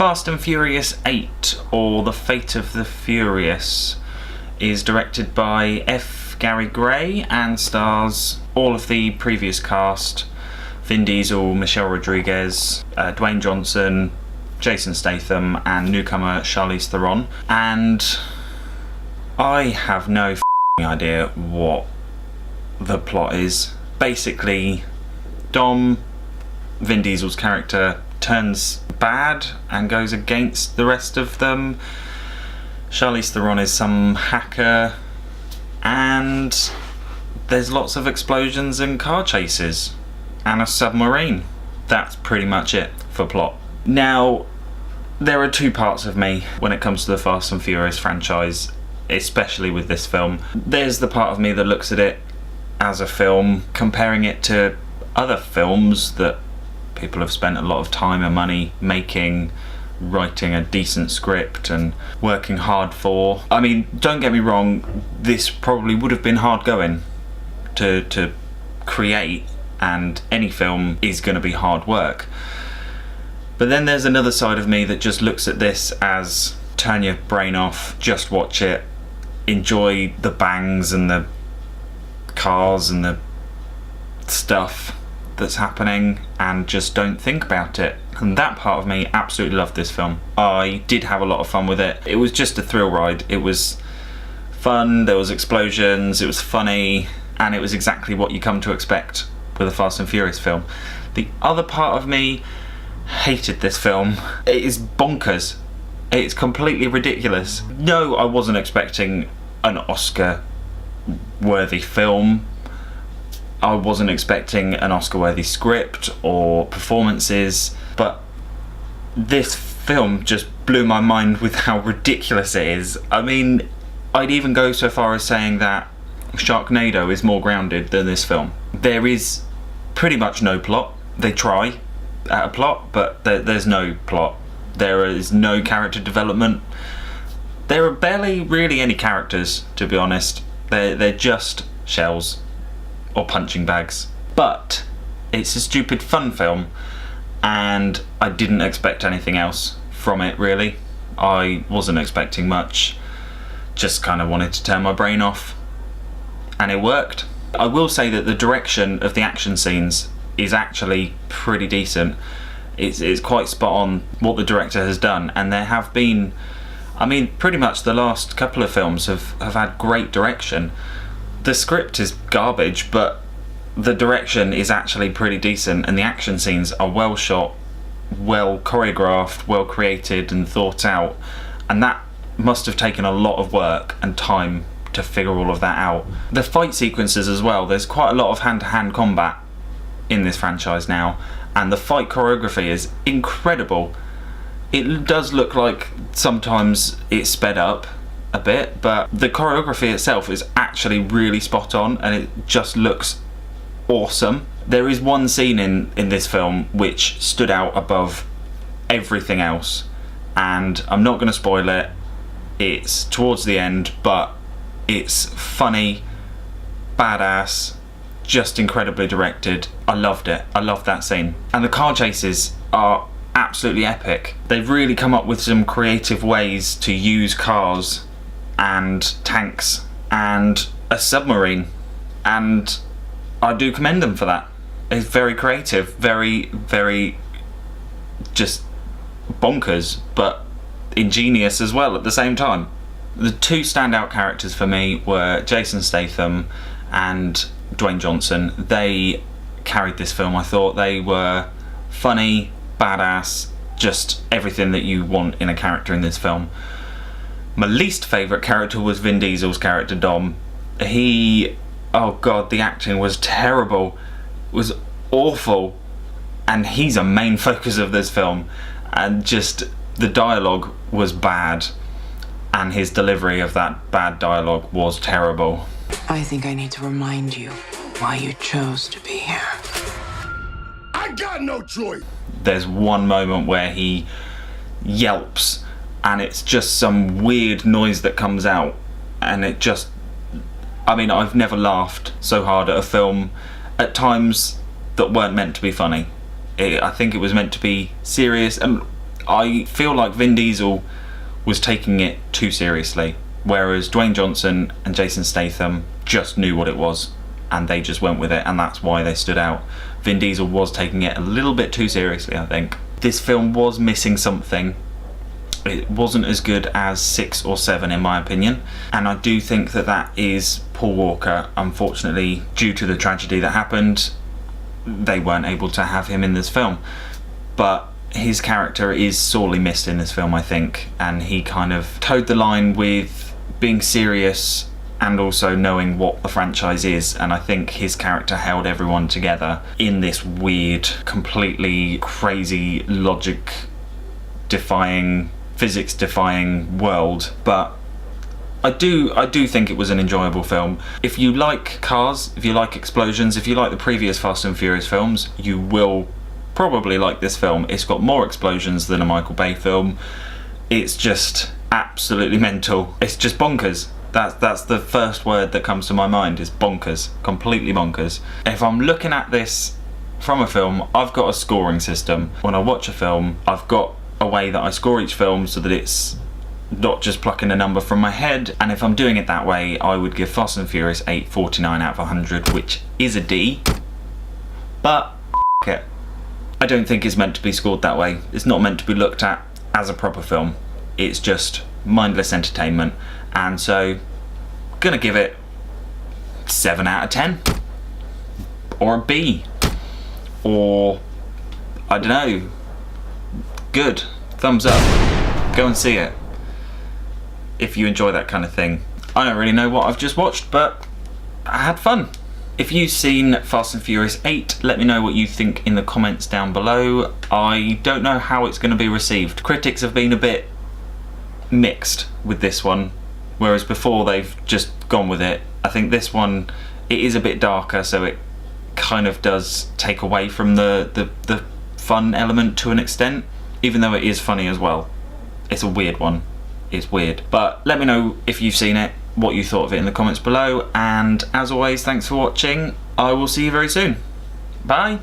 Fast and Furious 8, or The Fate of the Furious, is directed by F. Gary Gray and stars all of the previous cast: Vin Diesel, Michelle Rodriguez, Dwayne Johnson, Jason Statham, and newcomer Charlize Theron. And I have no idea what the plot is. Basically, Dom, Vin Diesel's character, turns bad and goes against the rest of them. Charlize Theron is some hacker, and there's lots of explosions and car chases and a submarine. That's pretty much it for plot. Now, there are two parts of me when it comes to the Fast and Furious franchise, especially with this film. There's the part of me that looks at it as a film, comparing it to other films that people have spent a lot of time and money making, writing a decent script and working hard for. I mean, don't get me wrong, this probably would have been hard going to create, and any film is going to be hard work. But then there's another side of me that just looks at this as turn your brain off, just watch it, enjoy the bangs and the cars and the stuff that's happening, and just don't think about it. And that part of me absolutely loved this film. I did have a lot of fun with it. It was just a thrill ride. It was fun, there was explosions, it was funny, and it was exactly what you come to expect with a Fast and Furious film. The other part of me hated this film. It is bonkers. It's completely ridiculous. No, I wasn't expecting an Oscar-worthy film. I wasn't expecting an Oscar-worthy script or performances, but this film just blew my mind with how ridiculous it is. I mean, I'd even go so far as saying that Sharknado is more grounded than this film. There is pretty much no plot. They try at a plot, but there's no plot. There is no character development. There are barely really any characters, to be honest. They're just shells or punching bags. But it's a stupid fun film, and I didn't expect anything else from it, really. I wasn't expecting much. Just kind of wanted to turn my brain off, and it worked. I will say that the direction of the action scenes is actually pretty decent. It's quite spot on what the director has done, and there have been, I mean, pretty much the last couple of films have had great direction. The script is garbage, but the direction is actually pretty decent, and the action scenes are well shot, well choreographed, well created and thought out, and that must have taken a lot of work and time to figure all of that out. The fight sequences as well, there's quite a lot of hand-to-hand combat in this franchise now, and the fight choreography is incredible. It does look like sometimes it's sped up a bit, but the choreography itself is actually really spot on, and it just looks awesome. There is one scene in this film which stood out above everything else, and I'm not going to spoil it. It's towards the end, but it's funny, badass, just incredibly directed. I loved it. I loved that scene. And the car chases are absolutely epic. They've really come up with some creative ways to use cars and tanks and a submarine, and I do commend them for that. It's very creative, very just bonkers, but ingenious as well at the same time. The two standout characters for me were Jason Statham and Dwayne Johnson. They carried this film. I thought they were funny, badass, just everything that you want in a character in this film. My least favourite character was Vin Diesel's character, Dom. Oh god, the acting was terrible. It was awful. And he's a main focus of this film. And just, the dialogue was bad. And his delivery of that bad dialogue was terrible. I think I need to remind you why you chose to be here. I got no choice! There's one moment where he yelps, and it's just some weird noise that comes out, and it just, I mean, I've never laughed so hard at a film at times that weren't meant to be funny. I think it was meant to be serious, and I feel like Vin Diesel was taking it too seriously, whereas Dwayne Johnson and Jason Statham just knew what it was and they just went with it, and that's why they stood out. Vin Diesel was taking it a little bit too seriously, I think. This film was missing something. It wasn't as good as 6 or 7 in my opinion, and I do think that that is Paul Walker. Unfortunately, due to the tragedy that happened, they weren't able to have him in this film, but his character is sorely missed in this film, I think, and he kind of towed the line with being serious and also knowing what the franchise is, and I think his character held everyone together in this weird, completely crazy, logic defying, physics defying world. But I do think it was an enjoyable film. If you like cars, if you like explosions, if you like the previous Fast and Furious films, you will probably like this film. It's got more explosions than a Michael Bay film. It's just absolutely mental. It's just bonkers. That's the first word that comes to my mind, is bonkers. Completely bonkers. If I'm looking at this from a film, I've got a scoring system. When I watch a film, I've got a way that I score each film so that it's not just plucking a number from my head, and if I'm doing it that way, I would give Fast and Furious 8 49 out of 100, which is a D, but it. I don't think it's meant to be scored that way. It's not meant to be looked at as a proper film. It's just mindless entertainment, and so gonna give it 7 out of 10, or a B, or I don't know, good, thumbs up, go and see it if you enjoy that kind of thing. I don't really know what I've just watched, but I had fun. If you've seen Fast and Furious 8, let me know what you think in the comments down below. I don't know how it's going to be received. Critics have been a bit mixed with this one, whereas before they've just gone with it. I think this one, it is a bit darker, so it kind of does take away from the fun element to an extent, even though it is funny as well. It's a weird one. It's weird. But let me know if you've seen it, what you thought of it in the comments below, and as always, thanks for watching. I will see you very soon. Bye.